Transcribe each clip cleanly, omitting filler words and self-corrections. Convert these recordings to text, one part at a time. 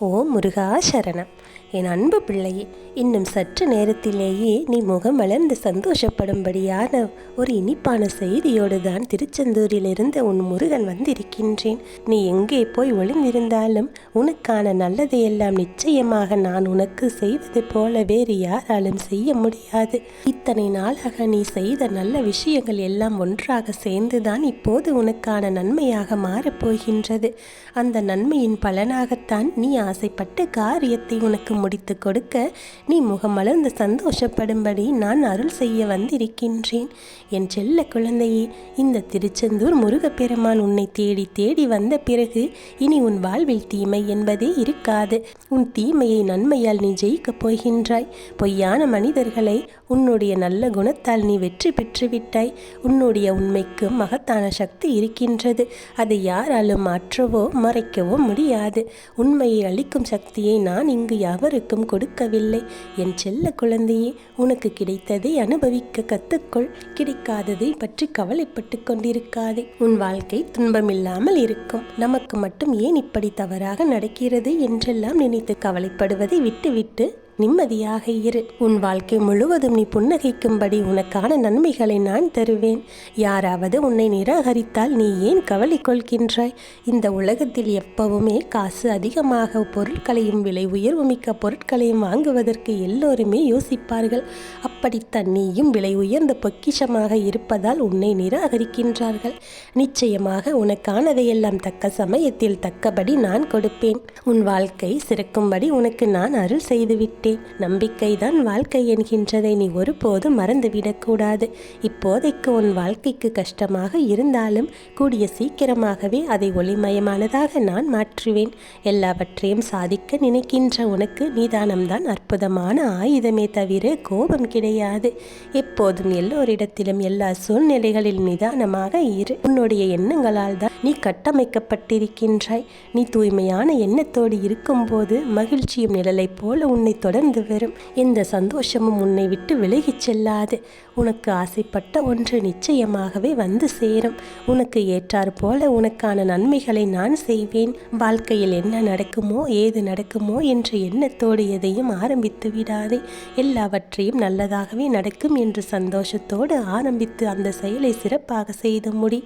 ஓம் முருகா சரணம். என் அன்பு பிள்ளையே, இன்னும் சற்று நேரத்திலேயே நீ முகம் வளர்ந்து சந்தோஷப்படும்படியான ஒரு இனிப்பான செய்தியோடு தான் திருச்செந்தூரிலிருந்து உன் முருகன் வந்திருக்கின்றேன். நீ எங்கே போய் ஒளிந்திருந்தாலும் உனக்கான நல்லதையெல்லாம் நிச்சயமாக நான் உனக்கு செய்வது போல வேறு யாராலும் செய்ய முடியாது. இத்தனை நாளாக நீ செய்த நல்ல விஷயங்கள் எல்லாம் ஒன்றாக சேர்ந்துதான் இப்போது உனக்கான நன்மையாக மாறப்போகின்றது. அந்த நன்மையின் பலனாகத்தான் நீ ஆசைப்பட்ட காரியத்தை உனக்கு முடித்து கொடுக்க, நீ முகமலர்ந்து சந்தோஷப்படும்படி நான் அருள் செய்ய வந்திருக்கின்றேன். என் செல்ல குழந்தையே, இந்த திருச்செந்தூர் முருகப்பெருமான் உன்னை தேடி தேடி வந்த பிறகு இனி உன் வாழ்வில் தீமை என்பதே இருக்காது. உன் தீமையை நன்மையால் நீ ஜெயிக்கப் போகின்றாய். பொய்யான மனிதர்களை உன்னுடைய நல்ல குணத்தால் நீ வெற்றி பெற்றுவிட்டாய். உன்னுடைய உண்மைக்கு மகத்தான சக்தி இருக்கின்றது. அதை யாராலும் மாற்றவோ மறைக்கவோ முடியாது. உண்மையை அளிக்கும் சக்தியை நான் இங்கு எவருக்கும் கொடுக்கவில்லை. என் செல்ல குழந்தையே, உனக்கு கிடைத்ததை அனுபவிக்க கத்துக்கொள். கிடைக்காததை பற்றி கவலைப்பட்டு கொண்டிருக்காதே. உன் வாழ்க்கை துன்பமில்லாமல் இருக்கும். நமக்கு மட்டும் ஏன் இப்படி தவறாக நடக்கிறது என்றெல்லாம் நினைத்து கவலைப்படுவதை விட்டுவிட்டு நிம்மதியாக இரு. உன் வாழ்க்கை முழுவதும் நீ புன்னகைக்கும்படி உனக்கான நன்மைகளை நான் தருவேன். யாராவது உன்னை நிராகரித்தால் நீ ஏன் கவலை கொள்கின்றாய்? இந்த உலகத்தில் எப்பவுமே காசு அதிகமாக பொருட்களையும் விலை உயர்வுமிக்க பொருட்களையும் வாங்குவதற்கு எல்லோருமே யோசிப்பார்கள். அப்படித்தான் நீயும் விலை உயர்ந்த பொக்கிஷமாக இருப்பதால் உன்னை நிராகரிக்கின்றார்கள். நிச்சயமாக உனக்கானதையெல்லாம் தக்க சமயத்தில் தக்கபடி நான் கொடுப்பேன். உன் வாழ்க்கை சிறக்கும்படி உனக்கு நான் அருள் செய்துவிட்டேன். நம்பிக்கைதான் வாழ்க்கை என்கின்றதை நீ ஒருபோதும் மறந்துவிடக்கூடாது. இப்போதைக்கு உன் வாழ்க்கைக்கு கஷ்டமாக இருந்தாலும் கூடிய சீக்கிரமாகவே அதை ஒளிமயமானதாக நான் மாற்றுவேன். எல்லாவற்றையும் சாதிக்க நினைக்கின்ற உனக்கு நிதானம்தான் அற்புதமான ஆயுதமே தவிர கோபம் கிடையாது. எப்போதும் எல்லோரிடத்திலும் எல்லா சூழ்நிலைகளில் நிதானமாக இரு. உன்னுடைய எண்ணங்களால் தான் நீ கட்டமைக்கப்பட்டிருக்கின்றாய். நீ தூய்மையான எண்ணத்தோடு இருக்கும்போது மகிழ்ச்சியும் நிழலை போல உன்னை தொடர்ந்து வரும். எந்த சந்தோஷமும் உன்னை விட்டு விலகிச் செல்லாது. உனக்கு ஆசைப்பட்ட ஒன்று நிச்சயமாகவே வந்து சேரும். உனக்கு ஏற்றாறு போல உனக்கான நன்மைகளை நான் செய்வேன். வாழ்க்கையில் என்ன நடக்குமோ ஏது நடக்குமோ என்ற எண்ணத்தோடு எதையும் ஆரம்பித்து விடாதே. எல்லாவற்றையும் நல்லதாகவே நடக்கும் என்று சந்தோஷத்தோடு ஆரம்பித்து அந்த செயலை சிறப்பாக செய்து முடி.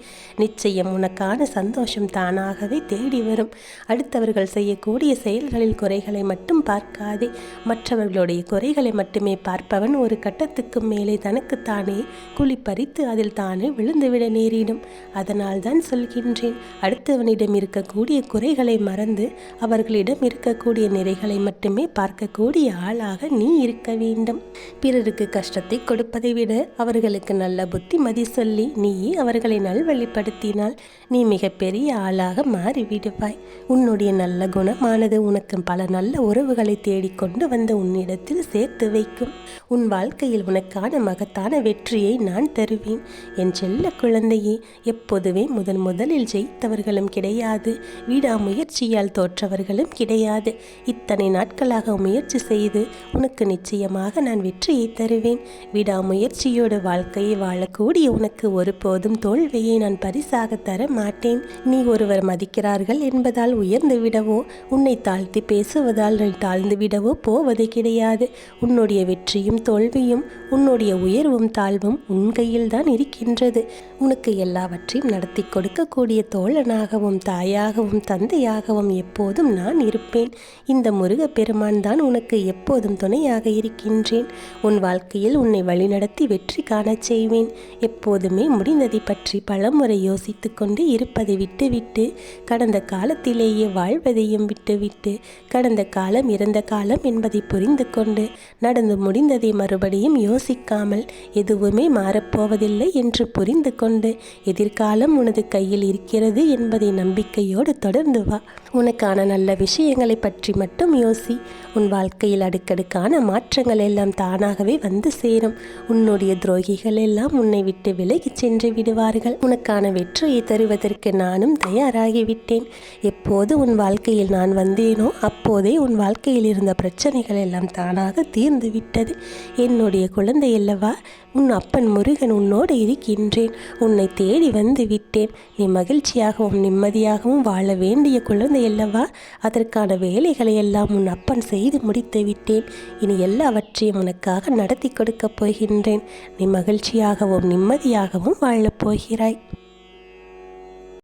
நிச்சயம் உனக்கான சந்தோஷம் தானாகவே தேடி வரும். அடுத்தவர்கள் செய்யக்கூடிய செயல்களில் குறைகளை மட்டும் பார்க்காதே. மற்றவர்களுடைய குறைகளை மட்டுமே பார்ப்பவன் ஒரு கட்டத்துக்கு மேலே தனக்குத்தானே குழி பறித்து அதில் தானே விழுந்துவிட நேரிடும். அதனால் தான் சொல்கின்றேன், அடுத்தவனிடம் இருக்கக்கூடிய குறைகளை மறந்து அவர்களிடம் இருக்கக்கூடிய நிறைகளை மட்டுமே பார்க்கக்கூடிய ஆளாக நீ இருக்க வேண்டும். பிறருக்கு கஷ்டத்தை கொடுப்பதை விட அவர்களுக்கு நல்ல புத்திமதி சொல்லி நீயே அவர்களை நல்வழிப்படுத்தினால் நீ மிகப்பெரிய ஆளாக மாறிவிடுவாய். உன்னுடைய நல்ல குணமானது உனக்கு பல நல்ல உறவுகளை தேடிக்கொண்டு வந்து உன்னிடத்தில் சேர்த்து வைக்கும். உன் வாழ்க்கையில் உனக்கான மகத்தான வெற்றியை நான் தருவேன். என் செல்ல குழந்தையே, எப்போதுமே முதலில் ஜெயித்தவர்களும் கிடையாது, விடாமுயற்சியால் தோற்றவர்களும் கிடையாது. இத்தனை நாட்களாக முயற்சி செய்து உனக்கு நிச்சயமாக நான் வெற்றியை தருவேன். விடாமுயற்சியோடு வாழ்க்கையை வாழக்கூடிய உனக்கு ஒருபோதும் தோல்வியை நான் பரிசாக தர மாட்டேன். நீ ஒருவர் மதிக்கிறார்கள் என்பதால் உயர்ந்து விடவோ உன்னை தாழ்த்தி பேசுவதால் நீ தாழ்ந்து விடவோ போவது கிடையாது. உன்னுடைய வெற்றியும் தோல்வியும் உன்னுடைய உயர்வும் தாழ்வும் உன் கையில் தான் இருக்கின்றது. உனக்கு எல்லாவற்றையும் நடத்தி கொடுக்கக்கூடிய தோழனாகவும் தாயாகவும் தந்தையாகவும் எப்போதும் நான் இருப்பேன். இந்த முருகப்பெருமான் தான் உனக்கு எப்போதும் துணையாக இருக்கின்றேன். உன் வாழ்க்கையில் உன்னை வழிநடத்தி வெற்றி காணச் செய்வேன். எப்போதுமே முடிந்ததை பற்றி பலமுறை யோசித்து கொண்டு இருப்பதை விட்டுவிட்டு கடந்த காலத்திலேயே வாழ்வதையும் விட்டுவிட்டு கடந்த காலம் இறந்த காலம் என்பதை புரிந்து கொண்டு நடந்து முடிந்ததை மறுபடியும் யோசிக்காமல் எதுவுமே மாறப்போவதில்லை என்று புரிந்து கொண்டு எதிர்காலம் உனது கையில் இருக்கிறது என்பதை நம்பிக்கையோடு தொடர்ந்து வா. உனக்கான நல்ல விஷயங்களை பற்றி மட்டும் யோசி. உன் வாழ்க்கையில் அடுக்கடுக்கான மாற்றங்கள் எல்லாம் தானாகவே வந்து சேரும். உன்னுடைய துரோகிகள் எல்லாம் உன்னை விட்டு விலகி சென்று விடுவார்கள். உனக்கான வெற்றியை தருவதற்கு அதற்கு நானும் தயாராகிவிட்டேன். எப்போது உன் வாழ்க்கையில் நான் வந்தேனோ அப்போதே உன் வாழ்க்கையில் இருந்த பிரச்சனைகள் எல்லாம் தானாக தீர்ந்து விட்டது. என்னுடைய குழந்தை அல்லவா, உன் அப்பன் முருகன் உன்னோடு இருக்கின்றேன். உன்னை தேடி வந்து விட்டேன். நீ மகிழ்ச்சியாகவும் நிம்மதியாகவும் வாழ வேண்டிய குழந்தை அல்லவா, அதற்கான வேலைகளை எல்லாம் உன் அப்பன் செய்து முடித்து விட்டேன். இனி எல்லாவற்றையும் உனக்காக நடத்தி கொடுக்கப் போகின்றேன். நீ மகிழ்ச்சியாகவும் நிம்மதியாகவும் வாழப் போகிறாய்.